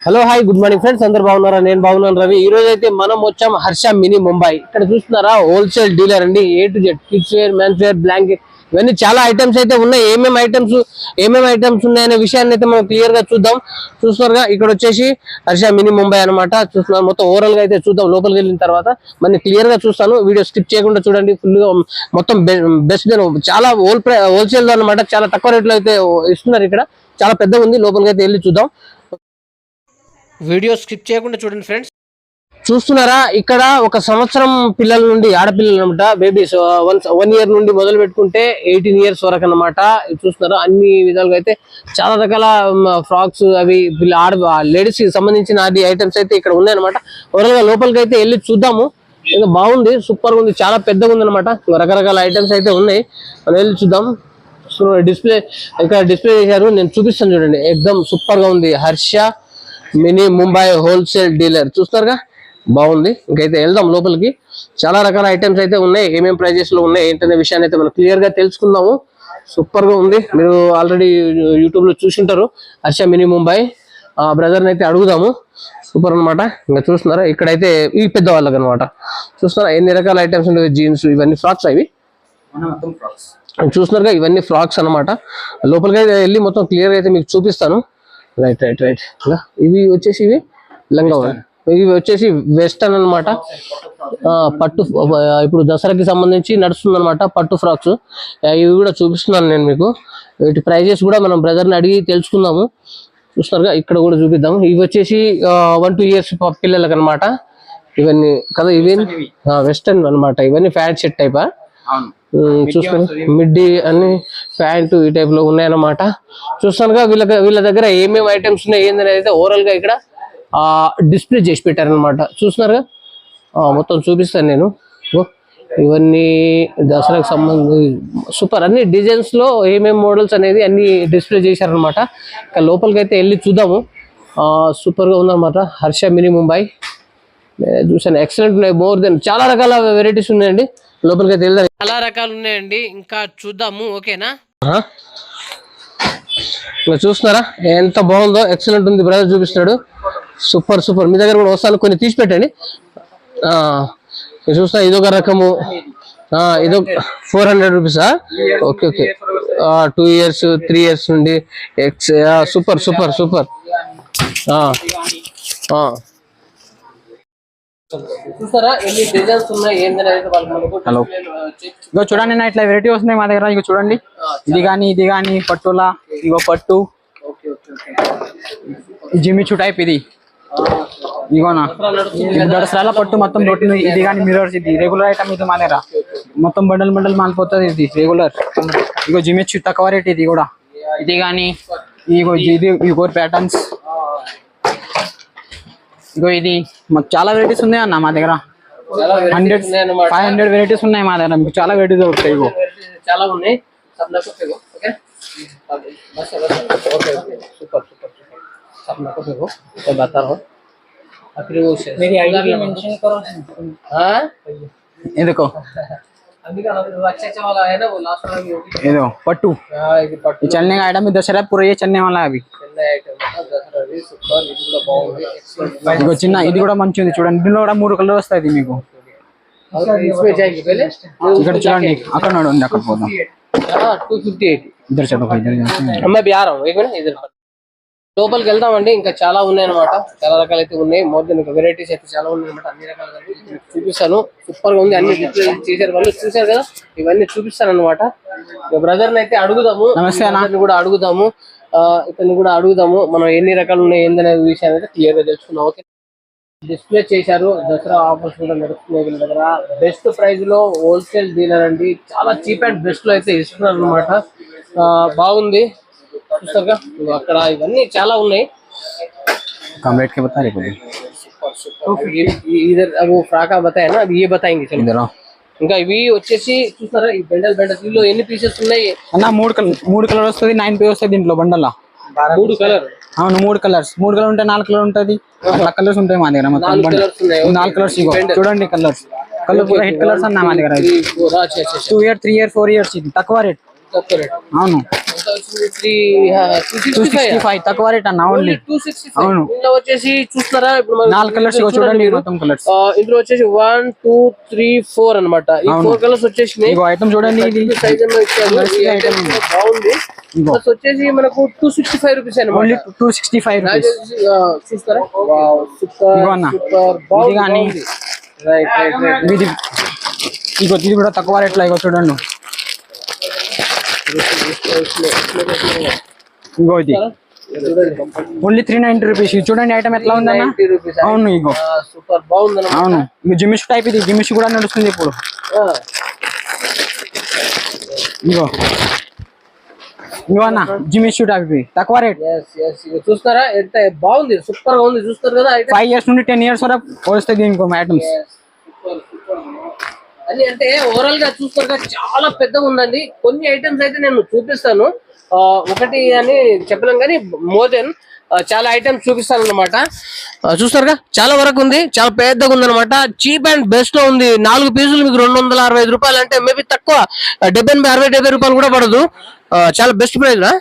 Hello hi good morning friends, అందరు బాగున్నారా? నేను బాగున్నాను రవి. ఈ రోజు అయితే మనం వచ్చాం హర్ష మినీ ముంబై. ఇక్కడ చూస్తున్నారా హోల్సేల్ డీలర్ అండి. A to Z kids wear, men's wear, blanket, ఇవన్నీ చాలా ఐటమ్స్ అయితే ఉన్నాయి. ఏమేమి ఐటమ్స్ ఉన్నాయనే విషయాన్ని అయితే మనం క్లియర్ గా చూద్దాం. చూస్తున్నారుగా ఇక్కడ వచ్చేసి హర్ష మినీ ముంబై అనమాట. చూస్తున్నారు మొత్తం ఓవరాల్ గా అయితే చూద్దాం. లోపలికి వెళ్ళిన తర్వాత మన క్లియర్ గా చూస్తాను. వీడియో స్కిప్ చేయకుండా చూడండి. ఫుల్ గా మొత్తం బెస్ట్ చాలా హోల్సేల్ అనమాట. చాలా తక్కువ రేట్లో అయితే ఇస్తున్నారు. ఇక్కడ చాలా పెద్దగా ఉంది. లోపలికి అయితే వెళ్ళి చూద్దాం. వీడియో స్కిప్ చేయకుండా చూడండి ఫ్రెండ్స్. చూస్తున్నారా ఇక్కడ ఒక సంవత్సరం పిల్లల నుండి, ఆడపిల్లలు అనమాట, బేబీస్ 1 year నుండి మొదలు పెట్టుకుంటే 18 years వరకు అనమాట. చూస్తున్నారా అన్ని విధాలుగా అయితే చాలా రకాల ఫ్రాక్స్, అవి లేడీస్ కి సంబంధించిన అది ఐటమ్స్ అయితే ఇక్కడ ఉన్నాయన్నమాట. ఓవరాల్ గా లోపలికి అయితే వెళ్ళి చూద్దాము. ఇంకా బాగుంది, సూపర్ గా ఉంది, చాలా పెద్దగా ఉంది అనమాట. రకరకాల ఐటమ్స్ అయితే ఉన్నాయి. మనం వెళ్ళి చూద్దాం. డిస్ప్లే ఇక్కడ డిస్ప్లే చేశారు, నేను చూపిస్తాను చూడండి. ఎక్దమ్ సూపర్ గా ఉంది. Harsha mini Mumbai wholesale dealer చూస్తారుగా, బాగుంది. ఇంకైతే వెళ్దాం లోపలికి. చాలా రకాల ఐటమ్స్ అయితే ఉన్నాయి. ఏమేమి ప్రైజెస్ లో ఉన్నాయి ఏంటనే విషయాన్ని అయితే మనం క్లియర్ గా తెలుసుకుందాము. సూపర్ గా ఉంది. మీరు ఆల్రెడీ యూట్యూబ్ లో చూసింటారు హర్ష మినీ ముంబై. బ్రదర్ని అయితే అడుగుదాము. సూపర్ అనమాట. ఇంకా చూస్తున్నారా ఇక్కడైతే ఈ పెద్ద వాళ్ళకి అనమాట. చూస్తున్నారా ఎన్ని రకాల ఐటమ్స్ ఉంటాయి. జీన్స్, ఇవన్నీ ఫ్రాక్స్, అవి చూస్తున్నారుగా, ఇవన్నీ ఫ్రాక్స్ అనమాట. లోపలికి అయితే వెళ్ళి మొత్తం క్లియర్ గా అయితే మీకు చూపిస్తాను. రైట్. ఇవి వచ్చేసి లంగా, ఇవి వచ్చేసి వెస్టర్న్ అనమాట. పట్టు, ఇప్పుడు దసరాకి సంబంధించి నడుస్తుంది అనమాట. పట్టు ఫ్రాక్స్ ఇవి కూడా చూపిస్తున్నాను నేను మీకు. వీటి ప్రైజెస్ కూడా మనం బ్రదర్ని అడిగి తెలుసుకుందాము. చూస్తున్నారుగా ఇక్కడ కూడా చూపిద్దాం. ఇవి వచ్చేసి 1-2 years పిల్లలకి అనమాట. ఇవన్నీ కదా, ఇవి వెస్టర్న్ అనమాట. ఇవన్నీ ఫ్యాట్ షర్ట్ టైపా. చూస్తాను మిడ్డీ అన్ని ప్యాంటు ఈ టైప్ లో ఉన్నాయన్నమాట. చూస్తానుగా వీళ్ళ దగ్గర ఏమేమి ఐటమ్స్ ఉన్నాయి ఏందని అయితే ఓవరాల్ గా ఇక్కడ డిస్ప్లే చేసి పెట్టారనమాట. చూస్తున్నారుగా, మొత్తం చూపిస్తాను నేను. ఇవన్నీ దసరాకు సంబంధించి సూపర్ అన్ని డిజైన్స్ లో ఏమేమి మోడల్స్ అనేది అన్ని డిస్ప్లే చేశారనమాట. ఇక లోపలికి అయితే వెళ్ళి చూద్దాము. సూపర్ గా ఉందన్నమాట హర్ష మినీ ముంబై. చూసాను, ఎక్సలెంట్ ఉన్నాయి. మోర్ దెన్ చాలా రకాల వెరైటీస్ ఉన్నాయండి. లోపలికి అయితే వెళ్దాం. చాలా రకాలు ఉన్నాయండి, ఇంకా చూద్దాము. ఓకేనా, ఇంకా చూస్తున్నారా ఎంత బాగుందో, ఎక్సలెంట్ ఉంది. బ్రదర్ చూపిస్తున్నాడు. సూపర్. మీ దగ్గర కూడా వస్తాను, కొన్ని తీసి పెట్టండి. చూస్తా, ఇదొక రకము. ఇదొక 400 రూపీసా? ఓకే. 2 years 3 years నుండి సూపర్. చూస్తారా ఎన్ని డిజైన్స్ ఉన్నాయి ఏంటనే హలో, ఇగో చూడండి నా ఇట్లా వెరైటీ వస్తున్నాయి మా దగ్గర. ఇగో చూడండి, ఇది కానీ పట్టులా, ఇగో పట్టు, జిమిచు టైప్, ఇది ఇగోనా దసరాల పట్టు మొత్తం దొరుకుతుంది. ఇది కానీ మిరర్స్, ఇది రెగ్యులర్ ఐటమ్. ఇది మా దగ్గర మొత్తం బండల్ మాలిపోతుంది. ఇది రెగ్యులర్. ఇగో జిమిచు తక్కువ రేట్. ఇది కూడా, ఇది కానీ ఇగో ప్యాటర్న్స్. ఇగో ఇది మాకు చాలా వెరైటీస్ ఉన్నాయి అన్న మా దగ్గర. 500 వెరైటీస్ ఉన్నాయి మా దగ్గర. మీకు చాలా వెరైటీస్ దొరుకుతాయి. ఇగో చాలా ఉన్నాయి. ఎందుకో ఏదో పట్టు चलने का आइटम दशहरा पूरा ये चलने वाला है अभी. ఇగో చిన్న, ఇది కూడా మంచి ఉంది చూడండి. దీనిలో కూడా 3 కలర్ వస్తాయి మీకు. ఇక్కడ చూడండి, అక్కడ నడుండి, అక్కడ పోదాం. 258 ఇద్దరు చెప్ప. లోపలికి వెళ్దామండి. ఇంకా చాలా ఉన్నాయి అనమాట. చాలా రకాలు అయితే ఉన్నాయి. మోర్ దెన్ వెరైటీస్ అయితే చాలా ఉన్నాయి అనమాట. అన్ని రకాలుగా చూపిస్తాను. సూపర్ గా ఉంది. అన్ని చేశారు వాళ్ళు, చూసారు కదా. ఇవన్నీ చూపిస్తాను అనమాట. బ్రదర్ని అయితే అడుగుదాము. ఇతన్ని కూడా అడుగుదాము. మనం ఎన్ని రకాలు ఉన్నాయి ఏందనే విషయాన్ని అయితే క్లియర్ గా తెలుసుకున్నాం. ఓకే, డిస్ప్లే చేశారు. దసరా ఆఫర్స్ కూడా నడుస్తున్నాయి వీళ్ళ దగ్గర. బెస్ట్ ప్రైస్ లో హోల్సేల్ డీలర్ అండి. చాలా చీప్ అండ్ బెస్ట్ లో అయితే ఇస్తున్నారు అనమాట. బాగుంది. చూస్తారుగా అక్కడ ఇవన్నీ చాలా ఉన్నాయి. इधर अब वो फ्राक बताया ना, अब ये बताएंगे. चलो ఇంకా ఇవి వచ్చేసి చూస్తారా ఈ బెండల్ దీనిలో ఎన్ని పీసెస్ ఉన్నాయి అన్న? 3 కలర్ వస్తుంది. 9 పీస్ వస్తాయి దీంట్లో బండల్. 3 కలర్. అవును, 3 కలర్స్. 3 కలర్ ఉంటాయి, 4 కలర్ ఉంటుంది. అట్లా కలర్స్ ఉంటాయి మా దగ్గర. మొత్తం 4 కలర్స్. చూడండి కలర్ పూరా హిట్ కలర్స్ అన్న మా దగ్గర. 2 years 3 years 4 years ఇది తక్కువ రేట్. అవును, 265 తక్కువ రేట్ అన్న ఓన్లీ. 265. అవును. ఇందులో వచ్చేసి చూస్తారా ఇప్పుడు మనకి 4 కలర్స్ చూడండి మొత్తం కలర్స్. ఇందులో వచ్చేసి 1 2 3 4 అన్నమాట. ఈ 4 కలర్స్ వచ్చేసి ఇగో ఐటమ్ చూడండి ఇది సైజ్ అన్న ఇచ్చారు. ఈ ఐటమ్ బాగుంది. ప్లస్ వచ్చేసి మనకు 265 రూపీస్ అన్నమాట. Only 265 rupees. చూస్తారా వావ్ సూపర్ సూపర్ బాగుంది. రైట్ ఇది ఇగో ఇది కూడా తక్కువ రేట్లో ఇగో చూడండి. ఇగో ఇది ఓన్లీ 390 రూపీస్. చూడండి ఐటమ్ ఎట్లా ఉందన్న. అవును ఇగో సూపర్ బాగుంది. అవును ఇగో జిమ్మిష్ టైప్ ఇది. జిమ్మిష్ కూడా నడుస్తుంది ఇప్పుడు. ఇగో ఇగో అన్న జిమ్మిష్ టైప్ ఇది తక్కువ రేట్. చూస్తారా ఎంత బాగుంది, సూపర్ గా ఉంది. చూస్తారు కదా 5 years నుండి 10 years వరకు వస్తాయి దీనికి ఐటమ్స్. అది అంటే ఓవరాల్ గా చూస్తారు చాలా పెద్దగా ఉందండి. కొన్ని ఐటమ్స్ అయితే నేను చూపిస్తాను, ఒకటి అని చెప్పలేం కానీ మోర్ దెన్ చాలా ఐటమ్స్ చూపిస్తాను అనమాట. చూస్తారుగా చాలా వరకు ఉంది, చాలా పెద్దగా ఉంది అనమాట. చీప్ అండ్ బెస్ట్ లో ఉంది. 4 పీసులు మీకు 265 రూపాయలు అంటే మేబీ తక్కువ 70 రూపాయలు కూడా పడదు. చాలా బెస్ట్ ప్రైస్ రా.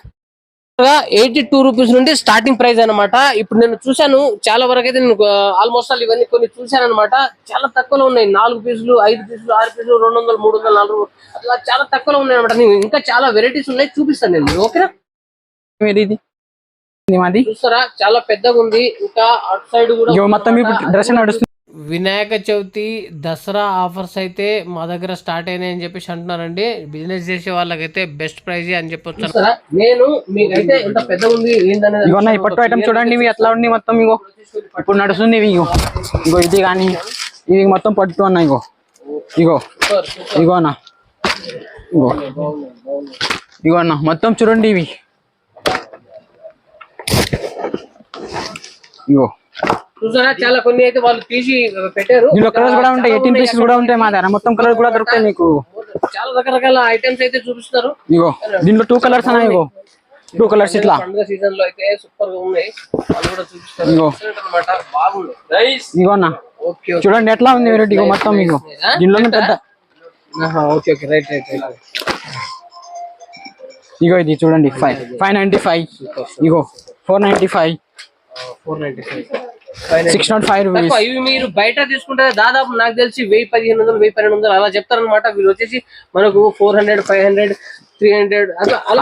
82 రూపీస్ నుండి స్టార్టింగ్ ప్రైస్ అనమాట. ఇప్పుడు నేను చూసాను చాలా వరకు అయితే నేను ఆల్మోస్ట్ ఆల్ ఇవన్నీ కొన్ని చూసాను అనమాట. చాలా తక్కువలో ఉన్నాయి. 4 పీసులు 5 పీసులు 6 పీసులు 200 300 400 అట్లా చాలా తక్కువలో ఉన్నాయి అనమాట. ఇంకా చాలా వెరైటీస్ ఉన్నాయి, చూపిస్తాను నేను. ఓకేనా మాది చూస్తారా చాలా పెద్దగా ఉంది. ఇంకా అటు సైడ్ కూడా మొత్తం డ్రెస్ నడుస్తుంది. వినాయక చవితి దసరా ఆఫర్స్ అయితే మా దగ్గర స్టార్ట్ అయినాయి అని చెప్పేసి అంటున్నారండి. బిజినెస్ చేసే వాళ్ళకైతే బెస్ట్ ప్రైజ్ అని చెప్పొచ్చు. నేను మీకైతే ఎంత పెద్దగా ఉంది ఏంటనేది ఇగో ఈ పట్టు ఐటమ్ చూడండి ఇవి ఎట్లా ఉంది మొత్తం. ఇగో ఇప్పుడు నడుస్తుంది ఇవి. ఇగో ఇది కానీ ఇవి మొత్తం పట్టు అన్న. ఇగో ఇగో ఇగో అన్న ఇగో ఇగో అన్న మొత్తం చూడండి ఇవి. ఇగో చూసారా చాలా కొన్ని అయితే వాళ్ళు తీసి పెట్టారు. దీనిలో కలర్స్ కూడా ఉంటాయి. 18 పీసెస్ కూడా ఉంటాయి మా దగ్గర. మొత్తం కలర్స్ కూడా దొరుకుతాయి మీకు. చాలా రకరకాల ఐటమ్స్ అయితే చూపిస్తారు. ఇగో దీంట్లో 2 కలర్స్ అన్న. ఇగో 2 కలర్స్ ఇట్లా పండుగ సీజన్ లో అయితే సూపర్ గా ఉన్నాయి. వాళ్ళు కూడా చూపిస్తారు. ఇగో అన్నమాట బాగుంది. ఇగో అన్న చూడండి ఎట్లా ఉంది వెరైటీ. ఇగో మొత్తం ఇగో దీనిలోనే పెద్ద. Okay okay right right right. ఇగో ఇది చూడండి 595. ఇగో 495. 605 రూపీస్. ఇవి మీరు బయట తీసుకుంటే దాదాపు నాకు తెలిసి 1000 1500 1200 అలా చెప్తారనమాట. వీళ్ళు వచ్చేసి మనకు 400 500 300 అలా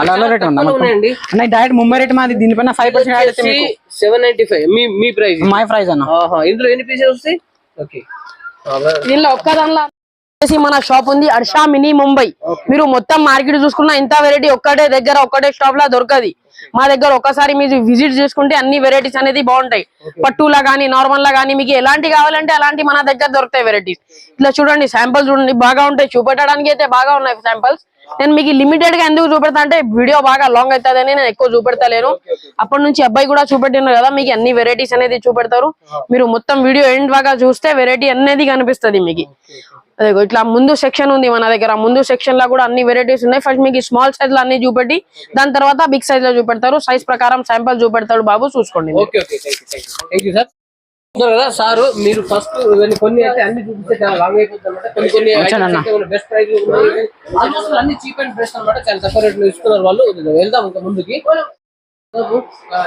ఉన్నాయండి. డైరెక్ట్ ముంబై రేట్ మాది. దీనిపైన 5% 795 మీ ప్రైస్. మై ప్రైస్ అన్న. ఇందులో ఎన్ని పీసెస్ వస్తాయి? ఓకే దీనిలో ఒక్కదానిలో మన షాప్ ఉంది హర్ష మినీ ముంబై. మీరు మొత్తం మార్కెట్ చూసుకున్నా ఇంత వెరైటీ ఒక్కటే దగ్గర ఒక్కటే స్టాప్ లా దొరకది. మా దగ్గర ఒకసారి మీరు విజిట్ చేసుకుంటే అన్ని వెరైటీస్ అనేది బాగుంటాయి. పట్టులా గానీ నార్మల్ లా గానీ మీకు ఎలాంటి కావాలంటే అలాంటి మన దగ్గర దొరుకుతాయి వెరైటీస్. ఇట్లా చూడండి శాంపుల్స్ చూడండి బాగా ఉంటాయి. చూపెట్టడానికి అయితే బాగా ఉన్నాయి శాంపుల్స్. నేను మీకు లిమిటెడ్ గా ఎందుకు చూపెడతా అంటే వీడియో బాగా లాంగ్ అవుతుందని నేను ఎక్కువ చూపెడతలేను. అప్పటి నుంచి అబ్బాయి కూడా చూపెట్టినారు కదా, మీకు అన్ని వెరైటీస్ అనేది చూపెడతారు. మీరు మొత్తం వీడియో ఎండ్ బాగా చూస్తే వెరైటీ అనేది కనిపిస్తుంది మీకు. అదే ఇట్లా ముందు సెక్షన్ ఉంది మన దగ్గర. ముందు సెక్షన్ లో కూడా అన్ని వెరైటీస్ ఉన్నాయి. ఫస్ట్ మీకు స్మాల్ సైజ్ లో అన్ని చూపెట్టి దాని తర్వాత బిగ్ సైజ్ లో చూపెడతారు. సైజ్ ప్రకారం శాంపుల్ చూపెడతాడు బాబు, చూసుకోండి. కదా సార్ మీరు ఫస్ట్ కొన్ని అయితే అన్ని చూపిస్తే చాలా లాంగ్ అయిపోతుంది అనమాట. కొన్ని బెస్ట్ ప్రైస్ ఆల్మోస్ట్ అన్ని చీప్ అండ్ బెస్ట్ అనమాట. చాలా తక్కువ రేట్ లో ఇస్తున్నారు వాళ్ళు. వెళ్దాం ఇంకా ముందుకి.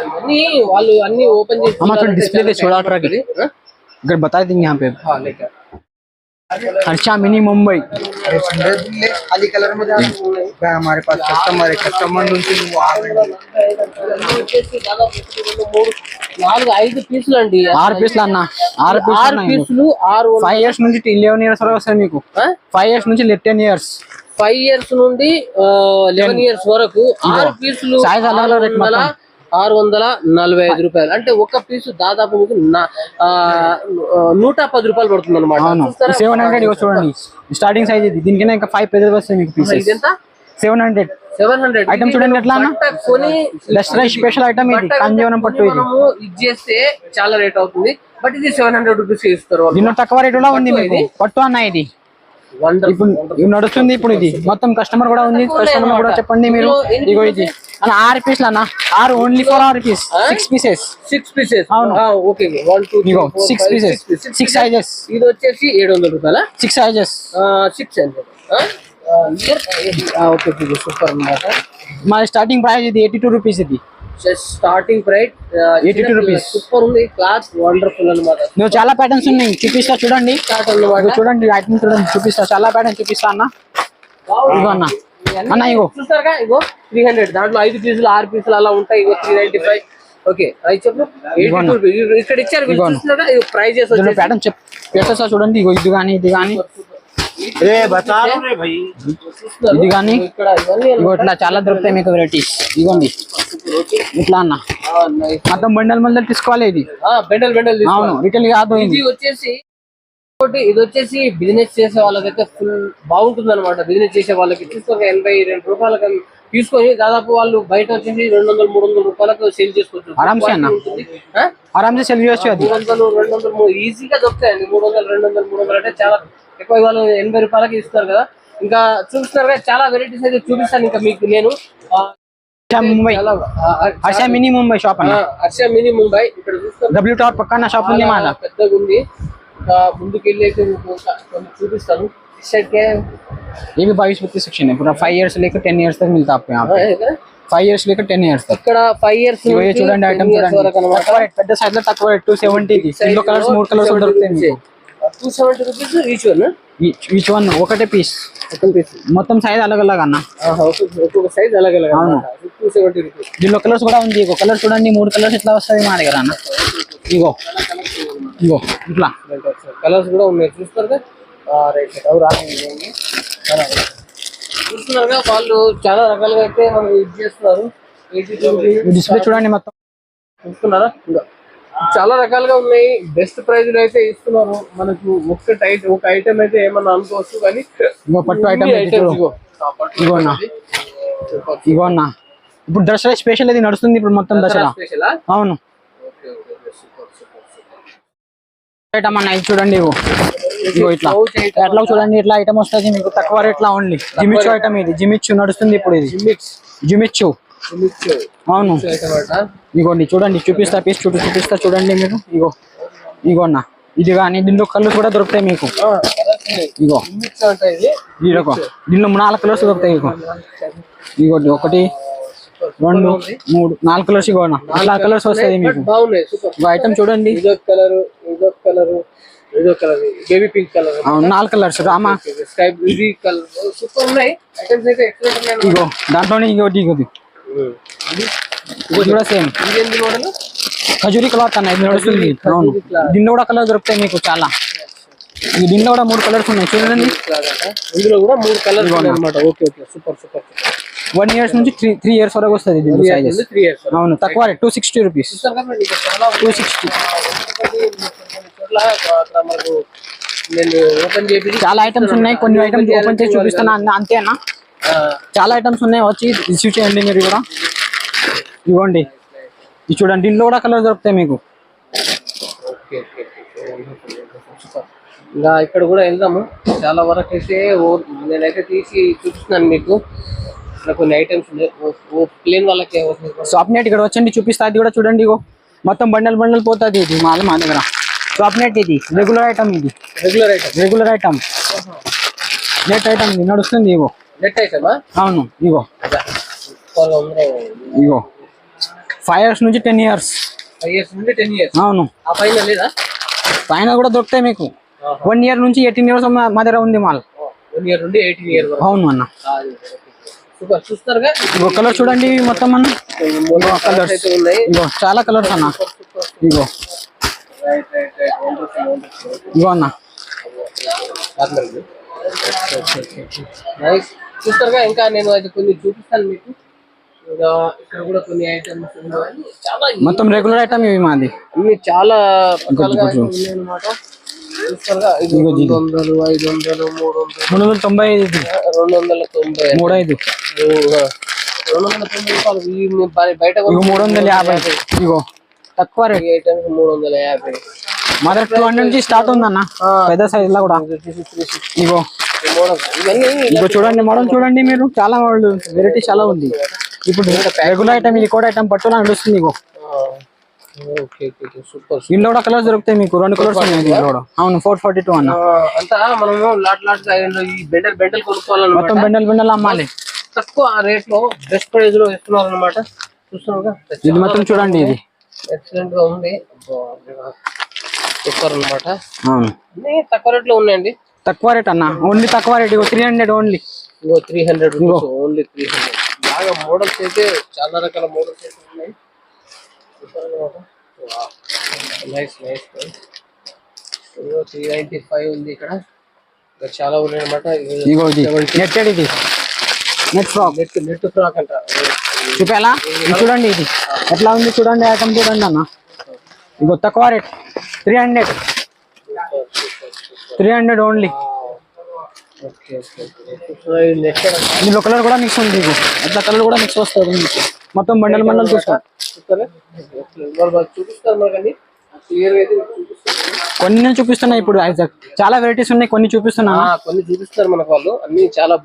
ఇవన్నీ వాళ్ళు అన్ని ఓపెన్ చేసి డిస్ప్లే ఇక్కడ బతా देंगे यहाँ पे हर्षा मिनी मुंबई. खाली कलर में हमारे पास कस्टमर है. कस्टमर నుంచి 4-5 పీసులు అండి. 6 పీసులు అన్న. 6 పీసులు 5 years నుంచి 11 years వరకు వస్తాయి మీకు. 5 years నుంచి 10 years. 5 years నుండి 11 years వరకు 6 పీసులు 645 రూపాయలు. అంటే ఒక పీసు దాదాపు మీకు 110 రూపాయలు పడుతుంది అనమాట. 700 చూడండి స్టార్టింగ్ సైజ్ ఇది. దీనికైనా ఇంకా 5 పెద్దది వస్తాయి మీకు పీసెస్. 700 ఐటమ్ చూడండి ఎట్లా అన్న. దసరా స్పెషల్ ఐటమ్ ఇది. కంజీవనం పట్టు ఇది. ఇది చేస్తే చాలా రేట్ అవుతుంది, బట్ ఇది 700 రూపీస్ ఇస్తారు. దీనిలో తక్కువ రేట్ కూడా ఉంది మీకు. పట్టు అన్న ఇది ఇప్పుడు నడుస్తుంది. ఇప్పుడు ఇది మొత్తం కస్టమర్ కూడా ఉంది. కస్టమర్ కూడా చెప్పండి మీరు. ఇగో ఇది అన్న 6 పీసులు అన్న. 6 only 4 rupees. 6 pieces. 6 pieces. Okay 1 2 3 4 6 pieces. 6 sizes. ఇది వచ్చేసి 700 రూపాయల. 6 sizes. 600. ఓకే సూపర్ అన్నమాట. మా స్టార్టింగ్ ప్రైస్ ఇది 82 రూపీస్. ఇది స్టార్టింగ్ ప్రైస్ 82 రూపీస్. సూపర్ ఉంది, క్లాత్ వండర్ఫుల్ అన్నమాట. నువ్వు చాలా ప్యాటర్న్స్ ఉన్నాయి, చూపిస్తా చూడండి. ఇగో చూడండి ఐటమ్ చూడండి, చూపిస్తా చాలా ప్యాటర్న్ చూపిస్తా అన్న. ఇగో అన్న అన్న ఇగో చూస్తారుగా, ఇగో 300 దాంట్లో 5 పీసులు 6 పీసులు అలా ఉంటాయి. ఇగో 395. ఓకే అది చెప్పు. 82 రూపీస్ ఇక్కడ ఇచ్చారు. చూస్తున్నారా ఇది ప్రైజెస్ ప్యాటర్న్ పెట్టేస్తా చూడండి. ఇగో ఇది కానీ ఇది కానీ ఇది కానీ ఇగో ఇట్లా చాలా దొరుకుతాయి మీకు వెరైటీస్. ఇగోండి ఇట్లా అన్న మొత్తం బండల్ బండల్ తీసుకోవాలి. ఇది బెండల్ బెండల్. అవును రిటైల్ కాదు. ఇది వచ్చేసి ఇది వచ్చేసి బిజినెస్ చేసే వాళ్ళకైతే ఫుల్ బాగుంటుంది అనమాట. బిజినెస్ చేసే వాళ్ళకి తీసుకొని 82 రూపాయలకి తీసుకొని దాదాపు వాళ్ళు బయట వచ్చేసి 200-300 రూపాయలకు సేల్ చేసుకోవచ్చు. ఆరామ్సే అన్న, ఆరామ్సే సేల్ చేయొచ్చు. అది 300-200 ఈజీగా దొరుకుతాయండి. 300-200-300 అంటే చాలా ఎక్కువ. వాళ్ళు 80 రూపాయలకి ఇస్తారు కదా. ఇంకా చూపిస్తారు కదా, చాలా వెరైటీస్ అయితే చూపిస్తాను ఇంకా మీకు నేను. ముంబై హర్ష మినీ ముంబై షాప్ అన్న. హర్ష మినీ ముంబై ఇక్కడ చూస్తారు. డబ్ల్యూ టవర్ పక్కన షాప్ ఉంది మాట. పెద్దగా ఉంది. ఇంకా ముందుకు వెళ్ళి అయితే కొన్ని చూపిస్తాను. ये भी 22-32 सेक्शन है. पूरा 5 इयर्स लेकर 10 इयर्स तक मिलता है आपको यहाँ पे. 5 इयर्स लेकर 10 इयर्स तक. ఇక్కడ 5 ఇయర్స్ ये చూడండి ఐటమ్ చూడండి. తక్కువ రేట్, పెద్ద సైజ్ లో తక్కువ రేట్ 270 ది. ఇందులో కలర్స్ 3 కలర్స్ దొరుకుతాయి మీకు. 270 rupees each one. Each one ఒకటే పీస్. మొత్తం సైజ్ అలగ్ అలగ్ అన్న. ఒక్కొక్క సైజ్ అలగ్ అలగ్. అవును 270 రూపీస్. దీనిలో కలర్స్ కూడా ఉంది. ఇగో కలర్ చూడండి, 3 కలర్స్ ఇట్లా వస్తాయి మా దగ్గర అన్న. ఇగో ఇగో ఇట్లా కలర్స్ కూడా ఉన్నాయి. చూస్తారు కదా. రైట్ చూస్తున్నారుగా, వాళ్ళు చాలా రకాలుగా అయితే మనం యూజ్ చేస్తున్నారు. డిస్ప్లే చూడండి మొత్తం చూస్తున్నారా, చాలా రకాలుగా ఉన్నాయి. బెస్ట్ ప్రైజ్ లో అయితే ఇస్తున్నారు మనకు. ఒక ఐటమ్ అయితే ఏమన్నా అనుకోవచ్చు కానీ పట్టు ఐటమ్ ఇగో అన్న. ఇగో అన్న ఇప్పుడు దసరా స్పెషల్ ఇది నడుస్తుంది ఇప్పుడు మొత్తం దసరా. అవును ఐటమ్ అన్న. ఇది చూడండి ఇగో ఇగో ఇట్లా ఎట్లా చూడండి. ఇట్లా ఐటమ్ వస్తుంది మీకు తక్కువ రేట్ లో ఓన్లీ. జిమిచ్చు ఐటమ్ ఇది. జిమిచ్చు నడుస్తుంది ఇప్పుడు. ఇది జిమిచ్చు. అవును ఇగోండి చూడండి, చూపిస్తా పీస్ చూపిస్తా చూడండి మీరు. ఇగో ఇగో అన్న ఇది కానీ. దీనిలో కలర్స్ కూడా దొరుకుతాయి మీకు. ఇగో దీనిలో 4 కలర్స్ దొరుకుతాయి. ఇగో ఇగోండి 1 2 3 4 కలర్స్. ఇగో అన్న 4 కలర్స్ వస్తాయి మీకు. ఐటమ్ చూడండి. ఇదొక colour baby pink colour. 4 colours Rama. Sky blue colour. Super ఉన్నాయి ఐటమ్స్ అయితే. ఎక్సలెంట్ ఉన్నాయి. ఇగో దాంట్లోనే ఇగోటి ఇగోది ఇది కూడా సేమ్. ఇదేంటి మోడల్? ఖజూరి క్లాత్ అన్న. ఇది నడుస్తుంది. అవును దీనిలో కూడా కలర్ దొరుకుతాయి మీకు చాలా. దీనిలో కూడా 3 కలర్స్ ఉన్నాయి చూడండి. ఇందులో కూడా 3 కలర్స్ ఉన్నాయి అన్నమాట. Okay okay super super. 1 years నుంచి 3 ఇయర్స్ వరకు వస్తుంది దీని సైజెస్. 3 ఇయర్స్. అవును తక్కువ రేట్ 260 రూపీస్. 260. చాలా ఐటమ్స్ ఉన్నాయి. కొన్ని ఐటమ్స్ ఓపెన్ చేసి చూపిస్తున్నా అంతే అన్న. చాలా ఐటమ్స్ ఉన్నాయి, వచ్చి రిసీవ్ చేయండి మీరు కూడా. ఇవ్వండి ఇది చూడండి. దీనిలో కూడా కలర్ దొరుకుతాయి మీకు. ఇంకా ఇక్కడ కూడా వెళ్దాము. చాలా వరకు అయితే నేనైతే తీసి చూపిస్తున్నాను మీకు. కొన్ని ఐటమ్స్ ప్లేన్ వాళ్ళకి షాప్ నెట్ ఇక్కడ వచ్చండి చూపిస్తా. అది కూడా చూడండి. ఇగో మొత్తం బండల్ బండల్ పోతుంది. ఇది మా దగ్గర షాప్ నెట్. ఇది రెగ్యులర్ ఐటమ్. ఇది రెగ్యులర్ ఐటమ్ నెట్ ఐటమ్ ఇది నడుస్తుంది. ఇగో నెట్ ఐటమా? అవును ఇగో ఇగో 5 ఇయర్స్ నుంచి 10 ఇయర్స్. 5 ఇయర్స్ నుండి 10 ఇయర్స్. అవును ఆ పైన లేదా? పైన కూడా దొరుకుతాయి మీకు. 1 ఇయర్ నుంచి 18 ఇయర్స్ మా దగ్గర ఉంది మాల్. 1 ఇయర్ నుండి 18 ఇయర్ వరకు. అవును అన్న. సూపర్. చూస్తారుగా ఇగో కలర్ చూడండి మొత్తం అన్న. కలర్స్ అయితే ఉన్నాయి. ఇగో చాలా కలర్స్ అన్న. ఇగో ఇగో అన్న. చూస్తారుగా. ఇంకా నేను అది కొన్ని చూపిస్తాను మీకు. ఇక్కడ కూడా కొన్ని ఐటమ్స్ చాలా మొత్తం రెగ్యులర్ ఐటమ్ ఇవి మాది. అన్ని చాలా రకాలుగా ఉన్నాయన్నమాట. చూస్తారుగా. 200 500 390 290 35 290 రూపాయలు. బయట 350. ఇగో తక్కువ రేట్ ఐటమ్స్ 350. మా దగ్గర 200 నుంచి స్టార్ట్ ఉందన్న. పెద్ద సైజ్ లో కూడా. ఇగో ఇగో చూడండి మోడల్ చూడండి మీరు. చాలా వెరైటీ చాలా ఉంది. ఇప్పుడు రెగ్యులర్ ఐటమ్ ఇది కూడా ఐటమ్ పట్టులా నడుస్తుంది. ఇగో ఓకే ఓకే సూపర్. ఇందులో కూడా కలర్స్ దొరుకుతాయి మీకు, 2 కలర్స్ ఉన్నాయి దీంట్లో కూడా. అవును 442 అన్న. అంతా మనము లాట్ గా ఈ బెండల్ కొనుక్కోవాలన్నమాట. మొత్తం బెండల్ అమ్మాలి. తక్కువ రేట్ లో బెస్ట్ ప్రైస్ లో ఇస్తున్నారు అనమాట. చూస్తున్నారుగా ఇది మొత్తం చూడండి, ఇది ఎక్సలెంట్ గా ఉంది, సూపర్ అనమాట. అవును అన్ని తక్కువ రేట్ లో ఉన్నాయండి. తక్కువ రేట్ అన్న, ఓన్లీ తక్కువ రేట్. 300 ఓన్లీ. 300 rupees only 300. బాగా మోడల్స్ అయితే చాలా రకాల మోడల్స్ అయితే ఉన్నాయి. నైస్ 395 ఉంది ఇక్కడ. ఇంకా చాలా ఉన్నాయి అనమాట. ఇగో ఇది నెట్టెడ్, ఇది నెట్ ఫ్రాక్. నెట్ ఫ్రాక్ అంట. చూపేలా ఇది చూడండి, ఇది ఎట్లా ఉంది చూడండి, ఐటమ్ చూడండి అన్న. ఇగో తక్కువ రేట్ 300 ఓన్లీ. ఇందులో కలర్ కూడా మిక్స్ ఉంది, ఇగో అట్లా కలర్ కూడా మిక్స్ వస్తుంది మీకు. మొత్తం బండల్ చూసుకోండి. చూపిస్తారు మరి కొన్ని నేను చూపిస్తున్నా ఇప్పుడు. చాలా వెరైటీస్ ఉన్నాయి, కొన్ని చూపిస్తున్నా. కొన్ని చూపిస్తారు మనకు వాళ్ళు. అన్ని చాలా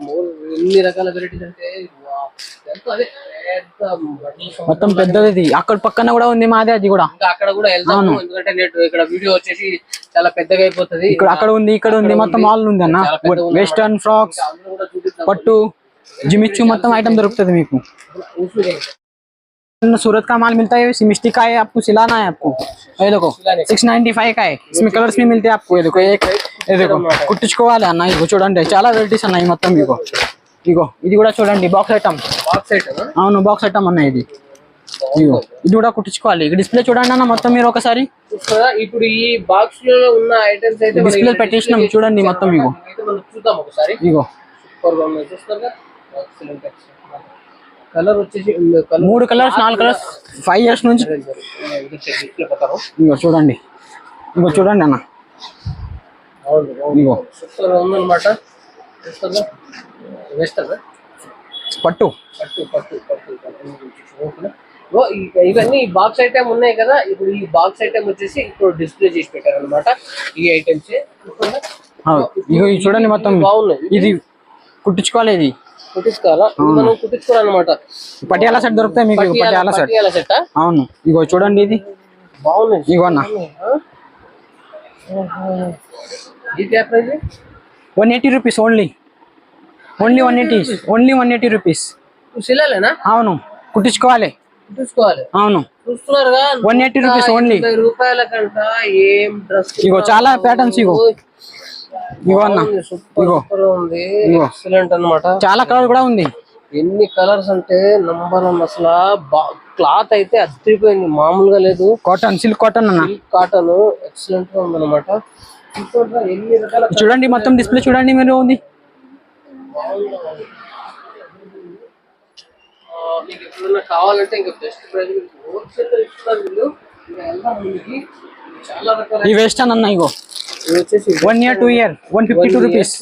ఎన్ని రకాల వెరైటీస్ అంటే మొత్తం పెద్దది. అక్కడ పక్కన కూడా ఉంది మాదే, అది కూడా. అక్కడ కూడా వెళ్తాము, ఎందుకంటే ఇక్కడ వీడియో వచ్చేసి చాలా పెద్దగా అయిపోతుంది. ఇక్కడ అక్కడ ఉంది, ఇక్కడ ఉంది, మొత్తం మాల్ ఉంది అన్న. వెస్టర్న్ ఫ్రాక్స్, పట్టు, జిమిచ్చు మొత్తం ఐటమ్ దొరుకుతుంది మీకు. सूरत का माल मिलता है, मिस्टी का है, आपको सिलाना है आपको. ये देखो 695 का है. इसमें कलर्स भी मिलते हैं आपको. ये देखो ये देखो కుట్టించుకోవాలి అన్న. ఇగో చూడండి చాలా వెరైటీస్ అన్న మొత్తం. ఇగో ఇది కూడా చూడండి, బాక్స్ ఐటమ్. అవును బాక్స్ ఐటమ్ అన్న ఇది. ఇగో ఇది కూడా కుట్టించుకోవాలి. డిస్ప్లే చూడండి అన్న మొత్తం మీరు ఒకసారి. ఇప్పుడు ఈ బాక్స్ లో ఉన్న ఐటమ్స్ అయితే డిస్ప్లే పెట్టేసినాం చూడండి మొత్తం. ఇగో చూద్దాం ఒకసారి. ఇగో కలర్ వచ్చేసి 3 కలర్స్ 4 కలర్స్ 5 ఇయర్స్ నుంచి. ఇగో చూడండి, ఇగో చూడండి అన్న. ఇగో సూపర్ ఉందన్నమాట. పట్టు ఇవన్నీ బాక్స్ ఐటమ్ ఉన్నాయి కదా. ఇప్పుడు ఈ బాక్స్ ఐటమ్ వచ్చేసి ఇప్పుడు డిస్ప్లే చేసి పెట్టారు అనమాట. ఈ ఐటమ్స్ ఇగో చూడండి మొత్తం బాగున్నాయి. ఇది కుట్టించుకోవాలి, ఇది కుట్టించుకోవాలా, మనం కుట్టించుకోవాలన్నమాట. పటియాలా సెట్ దొరుకుతాయి మీకు. పటియాలా సెట్. అవును ఇగో చూడండి, ఇది బాగున్నాయి. ఇగో అన్న 180 రూపీస్ ఓన్లీ. 180 రూపీస్. సిలాలేనా? అవును కుట్టించుకోవాలి. అవును చూస్తున్నారుగా 180 రూపీస్ ఓన్లీ. 20 రూపాయల కంట ఏం డ్రెస్. ఇగో చాలా ప్యాటర్న్స్. ఇగో అన్న, ఇగో ఎక్సలెంట్ అన్నమాట. చాలా కలర్ కూడా ఉంది. ఎన్ని కలర్స్ అంటే నంబర్ వన్. అసలు క్లాత్ అయితే అదిరిపోయింది, మామూలుగా లేదు. కాటన్, సిల్క్ కాటన్ అన్న. కాటన్ ఎక్సలెంట్ గా ఉందన్నమాట. ఎన్ని రకాల చూడండి మొత్తం డిస్ప్లే చూడండి మీరు. ఉంది మీకు ఎప్పుడన్నా కావాలంటే ఇంకా బెస్ట్ ప్రైస్ హోల్సేల్ లో ఇస్తున్నారు వీళ్ళు. చాలా రకాల ఈ వెస్టర్న్ అన్న. ఇగో వచ్చేసి 1 year 2 year 152 rupees.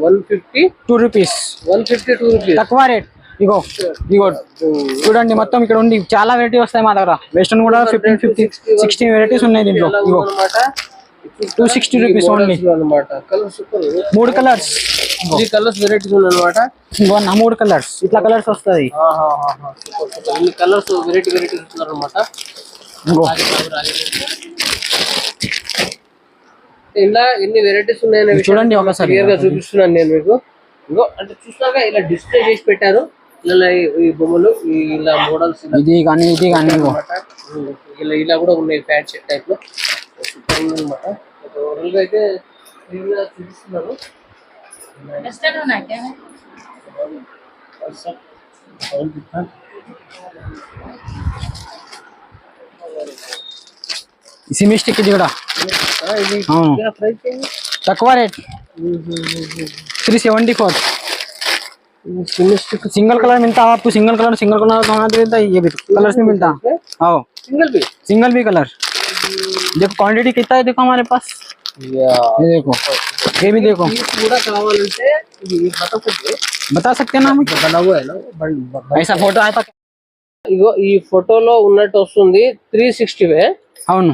152 rupees. 152 rupees తక్కువ రేట్. ఇగో చూడండి మొత్తం ఇక్కడ ఉంది. చాలా వెరైటీ వస్తాయి మా దగ్గర. వెస్టర్న్ కూడా 15, 50, 60 వెరైటీస్ ఉన్నాయి దీంట్లో. ఇగో 260 rupees only. 3 colours. 3 colours varieties ఉన్నాయన్నమాట. ఇంకో 3 కలర్స్ ఇట్లా కలర్స్ వస్తాయి. ఇన్ని కలర్స్ వెరైటీస్ ఇస్తున్నారు అనమాట. ఇలా ఎన్ని వెరైటీస్ ఉన్నాయని చూడండి ఒకసారి క్లియర్ గా చూపిస్తున్నాను నేను మీకు. ఇంకో అంటే చూసినాక ఇలా డిస్ప్లే చేసి పెట్టారు. ఇలా ఈ బొమ్మలు, ఇలా మోడల్స్, ఇది కానీ ఇలా కూడా ఉన్నాయి. ప్యాంట్ షర్ట్ టైప్ లో అనమాట. ఓవరాల్ గా అయితే చూపిస్తున్నారు. సిమిస్టిక్ ఇది కూడా తక్కువ రేట్ 374. सिंगल कलर मिलता है आपको. सिंगल कलर मिलता है. ये भी कलर्स भी मिलता है. आओ सिंगल भी कलर. देखो क्वांटिटी कितना है देखो हमारे पास. ये देखो, ये भी देखो. बता सकते हैं ना हमें. बना हुआ है ना ऐसा फोटो आया था. ఇగో ఈ ఫోటోలో ఉన్నట్టు వస్తుంది 365. అవును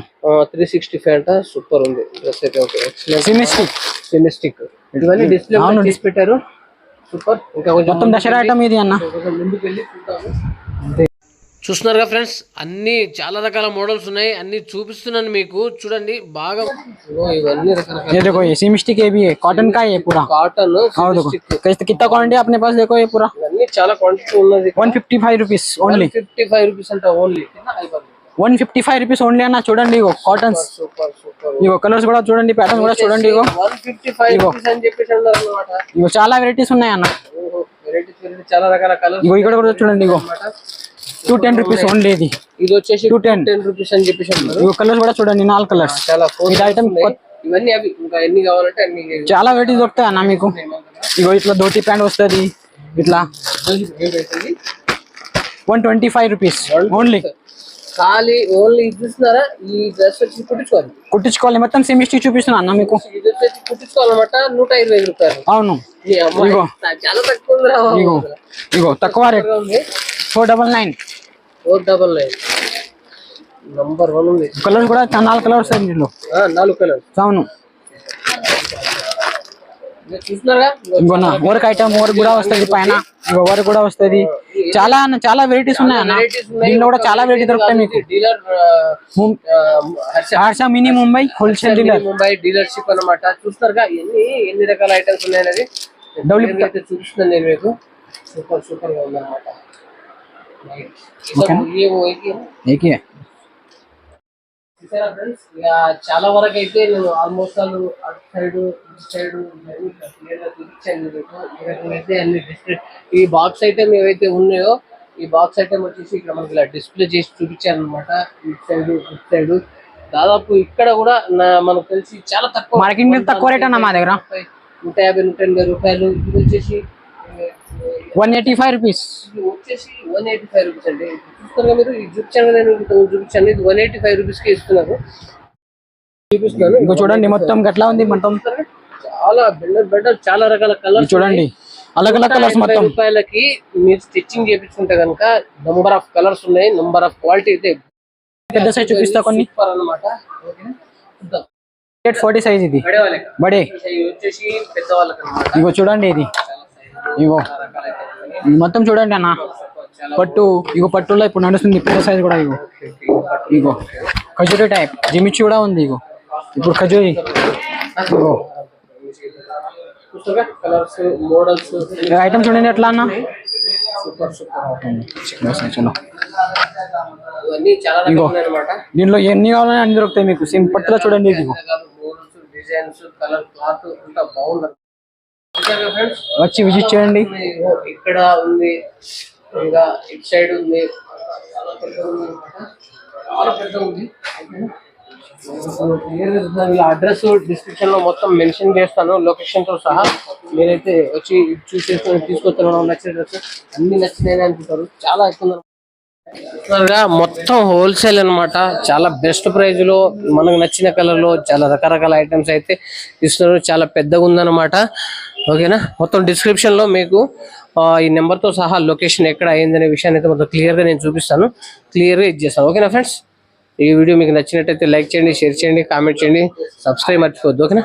365 అంట. సూపర్ ఉంది డ్రెస్ అయితే. Okay excellent. సిమిస్టిక్ ఇవన్నీ డిస్ప్లే చేసి పెట్టారు. సూపర్. ఇంకా కొంచెం మొత్తం దసరా ఐటమ్ ఇది అన్న. ముందుకు వెళ్ళి చూద్దాము. చూస్తున్నారుగా ఫ్రెండ్స్, అన్ని చాలా రకాల మోడల్స్ ఉన్నాయి, అన్ని చూపిస్తున్నాను మీకు. చూడండి బాగా, ఇవన్నీ రకరకాల ये देखो ये सिम स्टिक ये भी है, कॉटन का है ये पूरा। కాటన్. हाँ देखो कैसे कितना क्वांटिटी अपने पास देखो ये पूरा ఇవన్నీ చాలా క్వాంటిటీ ఉన్నది. 155 రూపీస్ ఓన్లీ, 55 రూపీస్ అంట ఓన్లీ. 155 రూపీస్ ఓన్లీ అన్న. చూడండి ఇగో కాటన్స్, సూపర్ సూపర్. ఇగో కలర్స్ కూడా చూడండి, ప్యాటర్న్ కూడా చూడండి. ఇగో 155 రూపీస్ అని చెప్పేసి అన్నారు అన్నమాట. ఇగో చాలా వెరైటీస్ ఉన్నాయి అన్న. వెరైటీస్ చాలా రకాల కలర్స్. ఇగో ఇక్కడ కూడా చూడండి, ఇగో 210 రూపీస్ ఓన్లీ. ఇది వచ్చేసి 210 రూపీస్ అని చెప్పేసి అన్నారు. ఇగో కలర్స్ కూడా చూడండి, 4 కలర్స్. చాలా ఇది ఐటమ్ ఇవన్నీ అవి ఇంకా ఎన్ని కావాలంటే అన్ని చాలా వెరైటీస్ దొరుకుతాయి అన్న మీకు. ఇగో ఇట్లా ధోతి ప్యాంట్ వస్తుంది ఇట్లా 125 రూపీస్ ఓన్లీ. ఖాళీ ఓన్లీ చూస్తున్నారా? ఈ డ్రెస్ వచ్చి కుట్టించుకోవాలి, మొత్తం సేమ్ స్టిచ్ చూపిస్తున్నా అన్న మీకు. ఇది వచ్చేసి కుట్టించుకోవాలన్నమాట. 125 రూపాయలు. అవును ఇగో చాలా తక్కువ ఉంది. ఇగో ఇగో తక్కువ రేట్ 499. 499 నంబర్ 1 ఉంది. కలర్స్ కూడా 4 కలర్స్ వస్తాయి దీంట్లో. 4 కలర్స్. అవును చూస్తున్నారా? ఇంకోనా వర్క్ ఐటమ్ వర్క్ కూడా వస్తుంది పైన. ఇగో వర్క్ కూడా వస్తుంది. చాలా చాలా వెరైటీస్ ఉన్నాయి అన్న. దీంట్లో కూడా చాలా వెరైటీ దొరుకుతాయి మీకు. Dealer Harsha mini Mumbai wholesale dealer, Mumbai dealership అన్నమాట. చూస్తున్నారుగా ఎన్ని రకాల ఐటమ్స్ ఉన్నాయనేది అయితే చూపిస్తున్నాను నేను మీకు. సూపర్ సూపర్ గా ఉందన్నమాట. చాలా వరకు అయితే నేను ఆల్మోస్ట్ అటు సైడ్ చూపించాను మీకు. అన్ని ఈ బాక్స్ ఐటమ్ ఏవైతే ఉన్నాయో, ఈ బాక్స్ ఐటమ్ వచ్చేసి ఇక్కడ మనకి ఇలా డిస్ప్లే చేసి చూపించాను అనమాట. ఇటు సైడ్ దాదాపు ఇక్కడ కూడా మనకు తెలిసి చాలా తక్కువ మార్కెట్ మీద తక్కువ రేట్ అన్న మా దగ్గర. 150 180 రూపాయలు. ఇది వచ్చేసి 185 రూపీస్. ఇది వచ్చేసి 185 రూపీస్ అండి. చూస్తున్నారు మీరు ఈ చూపించాను, నేను చూపించాను. ఇది 185 రూపీస్ కి ఇస్తున్నారు. చూపిస్తున్నాను. ఇంకో చూడండి మొత్తం గట్లా ఉంది. మొత్తం చాలా బెటర్ చాలా రకాల కలర్స్ చూడండి, అలగ్ అలగ్ కలర్స్. మొత్తం రూపాయలకి మీరు స్టిచ్చింగ్ చేయించుకుంటే కనుక నంబర్ ఆఫ్ కలర్స్ ఉన్నాయి, నంబర్ ఆఫ్ క్వాలిటీ అయితే. పెద్ద సైజ్ చూపిస్తా కొన్ని అన్నమాట. 40 సైజ్ ఇది బడే. వచ్చేసి పెద్దవాళ్ళకి అన్నమాట. ఇగో చూడండి ఇది, ఇగో మొత్తం చూడండి అన్న. పట్టు, ఇగో పట్టులో ఇప్పుడు నడుస్తుంది పెద్ద సైజ్ కూడా. ఇగో ఇగో ఖజూరి టైప్ జిమిచ్చి కూడా ఉంది. ఇగో ఇప్పుడు ఖజూరి. ఇగో కలర్స్ మోడల్స్ ఐటమ్ చూడండి ఎట్లా అన్న. ఇవన్నీ చాలా రకాలు అన్నమాట. దీంట్లో ఎన్ని కావాలని అన్ని దొరుకుతాయి మీకు. సేమ్ పట్టులో చూడండి. ఇది మోడల్స్, డిజైన్స్, కలర్, క్లాత్ అంతా బాగుంది. వచ్చి విజిట్ చేయండి. ఇక్కడ ఉంది, ఇంకా ఇటు సైడ్ ఉంది, చాలా పెద్ద ఉంది. అడ్రస్ డిస్క్రిప్షన్ లో మొత్తం మెన్షన్ చేస్తాను, లొకేషన్ తో సహా. మీరైతే వచ్చి చూసేసుకొని తీసుకొస్తాను. నచ్చిన డ్రెస్ అన్ని నచ్చినాయి అనుకుంటారు. చాలా ఎక్కువ మొత్తం హోల్సేల్ అన్నమాట. చాలా బెస్ట్ ప్రైస్ లో మనకు నచ్చిన కలర్ లో చాలా రకరకాల ఐటమ్స్ అయితే ఇస్తున్నారు. చాలా పెద్దగా ఉందన్నమాట. ఓకేనా? మొత్తం డిస్క్రిప్షన్ లో మీకు ఈ నెంబర్ తో సహా లొకేషన్ ఎక్కడ అయిందనే విషయాన్ని అయితే మొత్తం క్లియర్ గా నేను చూపిస్తాను, క్లియర్ గా ఇచ్చేస్తాను. ఓకేనా ఫ్రెండ్స్? ఈ వీడియో మీకు నచ్చినట్టయితే లైక్ చేయండి, షేర్ చేయండి, కామెంట్ చేయండి, సబ్స్క్రైబ్ మర్చిపోవద్దు. ఓకేనా?